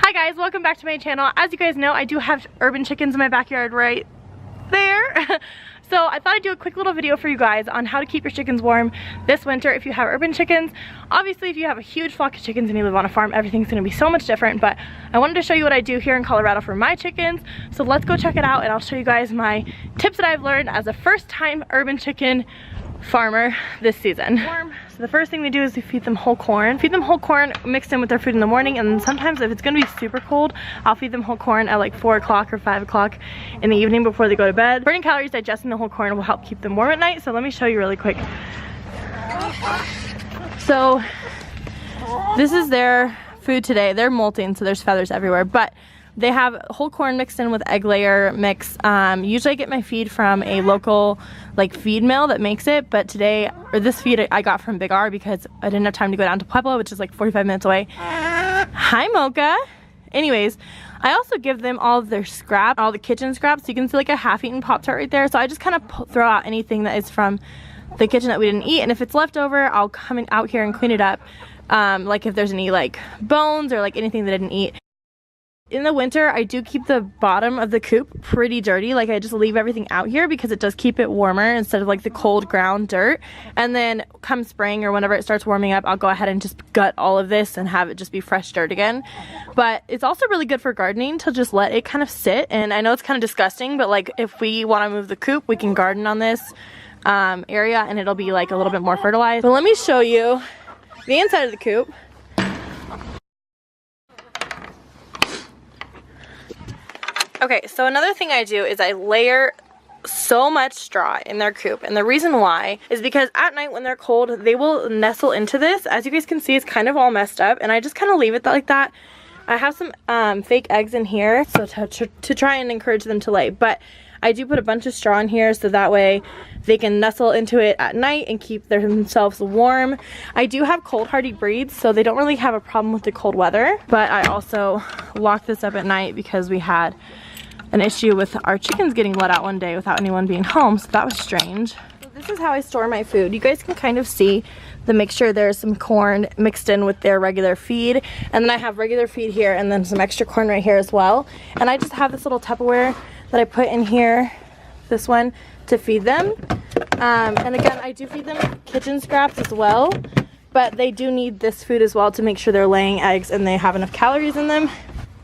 Hi guys, welcome back to my channel. As you guys know, I do have urban chickens in my backyard right there. So I thought I'd do a quick little video for you guys on how to keep your chickens warm this winter if you have urban chickens. Obviously, if you have a huge flock of chickens and you live on a farm, everything's gonna be so much different, but I wanted to show you what I do here in Colorado for my chickens. So let's go check it out and I'll show you guys my tips that I've learned as a first-time urban chicken farmer this season. So the first thing we do is we feed them whole corn. Feed them whole corn mixed in with their food in the morning, and sometimes if it's gonna be super cold, I'll feed them whole corn at like 4 o'clock or 5 o'clock in the evening before they go to bed. Burning calories, digesting the whole corn will help keep them warm at night. So let me show you really quick. So this is their food today. They're molting, so there's feathers everywhere, but they have whole corn mixed in with egg layer mix. Usually I get my feed from a local like feed mill that makes it, but today, or this feed I got from Big R because I didn't have time to go down to Pueblo, which is like 45 minutes away. Hi Mocha. Anyways, I also give them all of their scrap, all the kitchen scraps. So you can see like a half-eaten Pop-Tart right there. So I just kind of throw out anything that is from the kitchen that we didn't eat, and if it's left over, I'll come out here and clean it up. Like if there's any like bones or like anything that I didn't eat. In the winter, I do keep the bottom of the coop pretty dirty. Like I just leave everything out here because it does keep it warmer instead of like the cold ground dirt. And then come spring or whenever it starts warming up, I'll go ahead and just gut all of this and have it just be fresh dirt again. But it's also really good for gardening to just let it kind of sit. And I know it's kind of disgusting, but like if we want to move the coop, we can garden on this area and it'll be like a little bit more fertilized. But let me show you the inside of the coop. Okay, so another thing I do is I layer so much straw in their coop, and the reason why is because at night when they're cold, they will nestle into this. As you guys can see, it's kind of all messed up, and I just kind of leave it like that. I have some fake eggs in here so to try and encourage them to lay, but I do put a bunch of straw in here so that way they can nestle into it at night and keep themselves warm. I do have cold hardy breeds, so they don't really have a problem with the cold weather, but I also lock this up at night because we had an issue with our chickens getting let out one day without anyone being home, so that was strange. So this is how I store my food. You guys can kind of see the mixture. There's some corn mixed in with their regular feed, and then I have regular feed here and then some extra corn right here as well. And I just have this little Tupperware that I put in here, this one, to feed them. And again, I do feed them kitchen scraps as well, but they do need this food as well to make sure they're laying eggs and they have enough calories in them.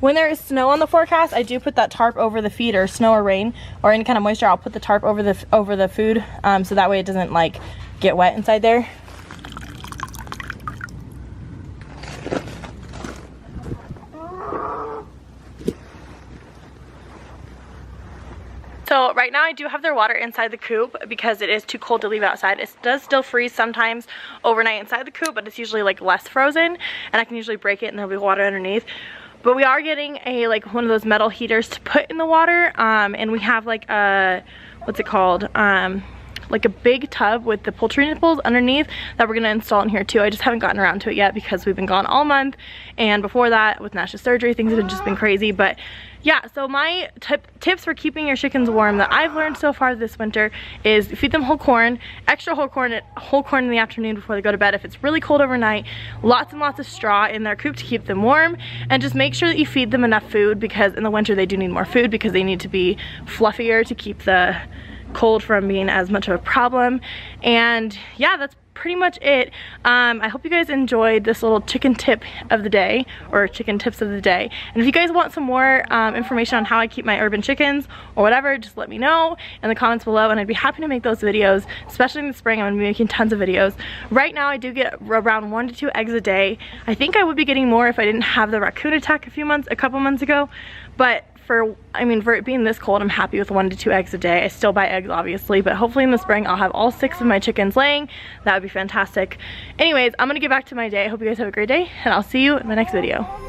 When there is snow on the forecast, I do put that tarp over the feed, or snow or rain or any kind of moisture. I'll put the tarp over the food, so that way it doesn't like get wet inside there. So right now I do have their water inside the coop because it is too cold to leave outside. It does still freeze sometimes overnight inside the coop, but it's usually like less frozen, and I can usually break it and there'll be water underneath. But we are getting a like one of those metal heaters to put in the water, and we have like a, what's it called, like a big tub with the poultry nipples underneath that we're gonna install in here too. I just haven't gotten around to it yet because we've been gone all month, and before that with Nash's surgery, things have just been crazy. But yeah, so my tips for keeping your chickens warm that I've learned so far this winter is feed them whole corn, extra whole corn in the afternoon before they go to bed. If it's really cold overnight, lots and lots of straw in their coop to keep them warm, and just make sure that you feed them enough food because in the winter they do need more food because they need to be fluffier to keep the cold from being as much of a problem. And yeah, that's pretty much it. I hope you guys enjoyed this little chicken tip of the day, or chicken tips of the day. And if you guys want some more information on how I keep my urban chickens or whatever, just let me know in the comments below, and I'd be happy to make those videos. Especially in the spring, I'm gonna be making tons of videos. Right now I do get around 1 to 2 eggs a day. I think I would be getting more if I didn't have the raccoon attack a couple months ago, but for it being this cold, I'm happy with 1 to 2 eggs a day. I still buy eggs obviously, but hopefully in the spring I'll have all 6 of my chickens laying. That would be fantastic. Anyways, I'm gonna get back to my day. I hope you guys have a great day, and I'll see you in my next video.